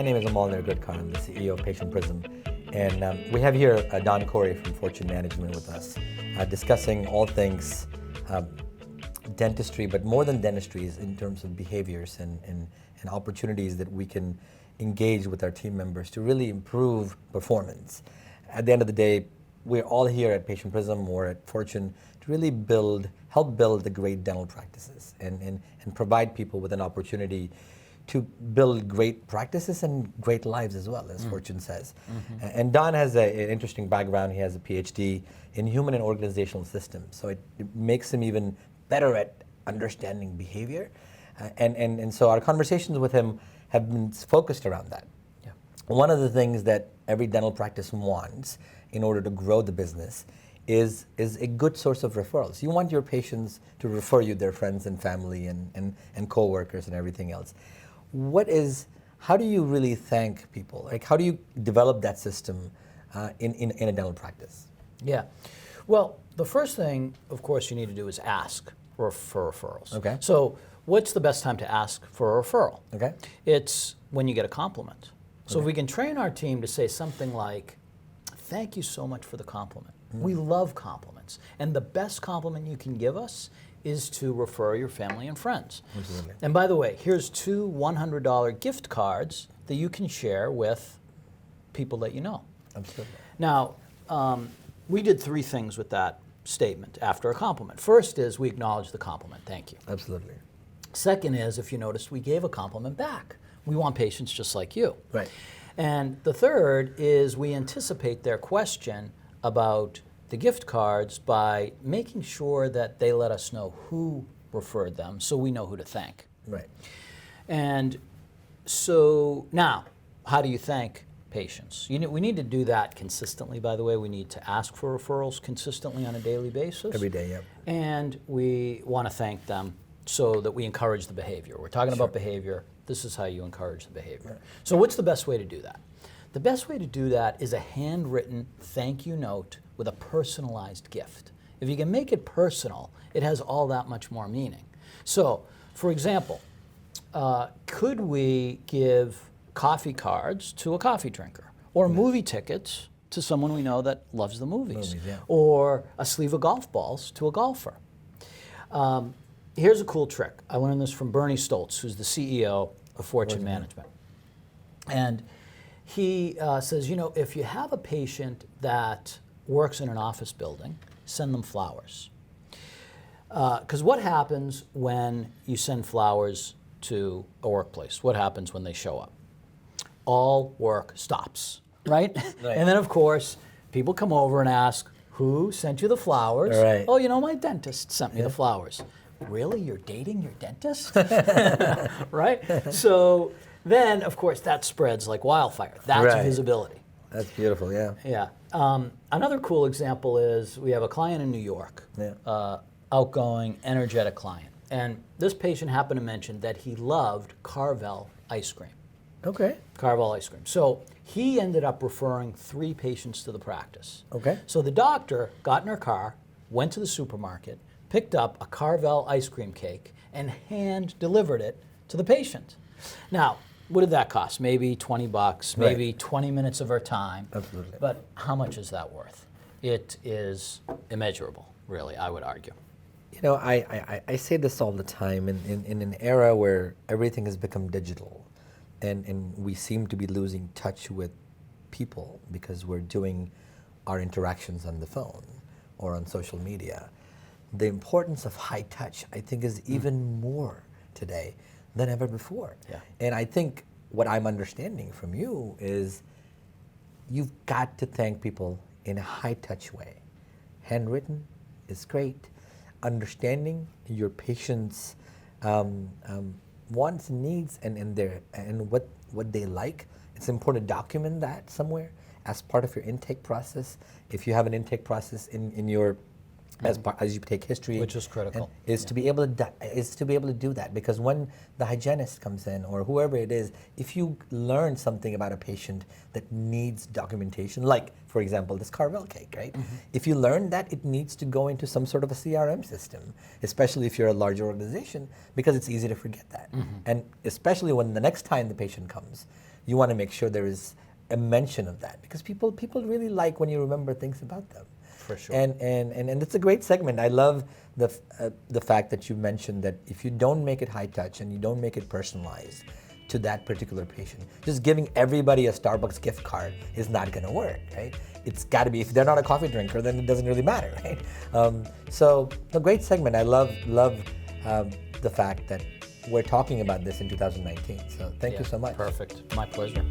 My name is Amal Nirgurkar. I'm the CEO of Patient Prism. And we have here Don Corey from Fortune Management with us, discussing all things dentistry, but more than dentistry is in terms of behaviors and opportunities that we can engage with our team members to really improve performance. At the end of the day, we're all here at Patient Prism or at Fortune to really help build the great dental practices and provide people with an opportunity to build great practices and great lives as well, as Fortune says. Mm-hmm. And Don has an interesting background. He has a PhD in human and organizational systems, so it makes him even better at understanding behavior. And so our conversations with him have been focused around that. Yeah. One of the things that every dental practice wants in order to grow the business is a good source of referrals. You want your patients to refer you their friends and family and coworkers and everything else. How do you really thank people? Like, how do you develop that system in a dental practice? Yeah. Well, the first thing, of course, you need to do is ask for referrals. Okay. So what's the best time to ask for a referral? Okay. It's when you get a compliment. So if we can train our team to say something like, thank you so much for the compliment. We love compliments. And the best compliment you can give us is to refer your family and friends. Absolutely. And by the way, here's 2 $100 gift cards that you can share with people that you know. Absolutely. Now, we did 3 things with that statement after a compliment. First is we acknowledge the compliment, thank you. Absolutely. Second is, if you noticed, we gave a compliment back. We want patients just like you. Right. And the third is we anticipate their question about the gift cards by making sure that they let us know who referred them so we know who to thank. Right. And so now, how do you thank patients? We need to do that consistently, by the way. We need to ask for referrals consistently on a daily basis. Every day, yeah. And we want to thank them so that we encourage the behavior. We're talking about behavior. This is how you encourage the behavior. Right. So what's the best way to do that? The best way to do that is a handwritten thank you note with a personalized gift. If you can make it personal, it has all that much more meaning. So, for example, could we give coffee cards to a coffee drinker? Or movie tickets to someone we know that loves the movies? Or a sleeve of golf balls to a golfer? Here's a cool trick. I learned this from Bernie Stoltz, who's the CEO of Fortune Management. And he says, if you have a patient that works in an office building, send them flowers. Because what happens when you send flowers to a workplace? What happens when they show up? All work stops, right? And then, of course, people come over and ask, who sent you the flowers? Right. Oh, my dentist sent me the flowers. Really? You're dating your dentist? Right? So then, of course, that spreads like wildfire. That's visibility. That's beautiful, yeah. Yeah. Another cool example is we have a client in New York, outgoing, energetic client. And this patient happened to mention that he loved Carvel ice cream. Okay. Carvel ice cream. So he ended up referring 3 patients to the practice. Okay. So the doctor got in her car, went to the supermarket, picked up a Carvel ice cream cake, and hand delivered it to the patient. Now, what did that cost? Maybe $20, maybe 20 minutes of her time. Absolutely. But how much is that worth? It is immeasurable, really, I would argue. I say this all the time in an era where everything has become digital and we seem to be losing touch with people because we're doing our interactions on the phone or on social media. The importance of high touch, I think, is even more today than ever before. Yeah. And I think what I'm understanding from you is you've got to thank people in a high touch way. Handwritten is great. Understanding your patients' wants and needs and what they like. It's important to document that somewhere as part of your intake process. If you have an intake process in your as you take history, which is critical, is to be able to do that, because when the hygienist comes in or whoever it is, if you learn something about a patient that needs documentation, like for example this Carvel cake, right? If you learn that, it needs to go into some sort of a CRM system, especially if you're a larger organization, because it's easy to forget that, and especially when the next time the patient comes, you want to make sure there is a mention of that, because people really like when you remember things about them. For sure. And it's a great segment. I love the fact that you mentioned that if you don't make it high touch and you don't make it personalized to that particular patient, just giving everybody a Starbucks gift card is not going to work, right? It's got to be, if they're not a coffee drinker, then it doesn't really matter, right? So a great segment. I love the fact that we're talking about this in 2019. So thank you so much. Perfect. My pleasure.